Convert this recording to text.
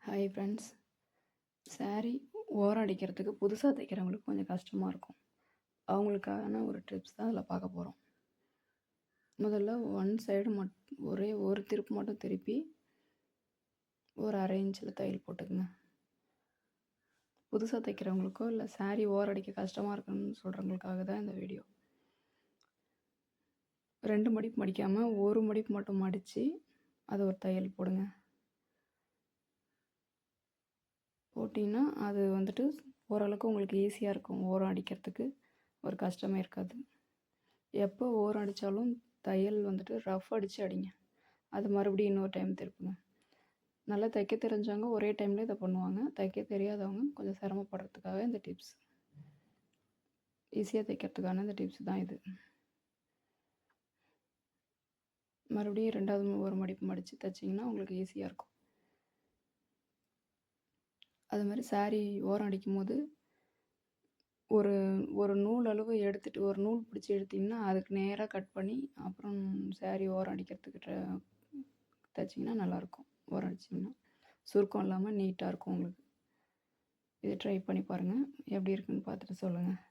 Hi friends. Sari ஓரம் அடிக்கிறதுக்கு புதுசாக தைக்கிறவங்களுக்கு கொஞ்சம் கஷ்டமாக இருக்கும். அவங்களுக்கான ஒரு டிப்ஸ் தான் அதில் பார்க்க போகிறோம். முதல்ல ஒன் சைடு ஒரே ஒரு திருப்பு மட்டும் திருப்பி ஒரு அரை இன்ச்சில் தையல் போட்டுக்குங்க. புதுசாக தைக்கிறவங்களுக்கோ இல்லை சாரீ ஓரம் அடிக்க கஷ்டமாக இருக்குன்னு சொல்கிறவங்களுக்காக தான் இந்த வீடியோ. 2 மடிப்பு மடிக்காமல் ஒரு மடிப்பு மட்டும் மடித்து அது ஒரு தையல் போடுங்க. போட்டிங்கன்னா அது வந்துட்டு ஓரளவுக்கு உங்களுக்கு ஈஸியாக இருக்கும். ஓரம் அடிக்கிறதுக்கு ஒரு கஷ்டமே இருக்காது. எப்போ ஓரம் அடித்தாலும் தையல் வந்துட்டு ரஃப் அடித்து அடிங்க. அது மறுபடியும் இன்னொரு டைம் திருப்புங்க. நல்லா தைக்க தெரிஞ்சவங்க ஒரே டைமில் இதை பண்ணுவாங்க. தைக்க தெரியாதவங்க கொஞ்சம் சிரமப்படுறதுக்காக இந்த டிப்ஸ். ஈஸியாக தைக்கிறதுக்கான இந்த டிப்ஸ் தான் இது. மறுபடியும் 2வது ஒரு மடிப்பு மடித்து தைச்சிங்கன்னா உங்களுக்கு ஈஸியாக இருக்கும். அது மாதிரி சாரீ ஓரம் அடிக்கும்போது ஒரு ஒரு நூல் அளவு எடுத்துகிட்டு ஒரு நூல் பிடிச்சி எடுத்திங்கன்னா அதுக்கு நேராக கட் பண்ணி அப்புறம் சாரீ ஓரம் அடிக்கிறதுக்கு தைச்சிங்கன்னா நல்லாயிருக்கும். ஓரம் அடிச்சிங்கன்னா சுருக்கம் இல்லாமல் நீட்டாக இருக்கும் உங்களுக்கு. இதை ட்ரை பண்ணி பாருங்கள். எப்படி இருக்குன்னு பார்த்துட்டு சொல்லுங்கள்.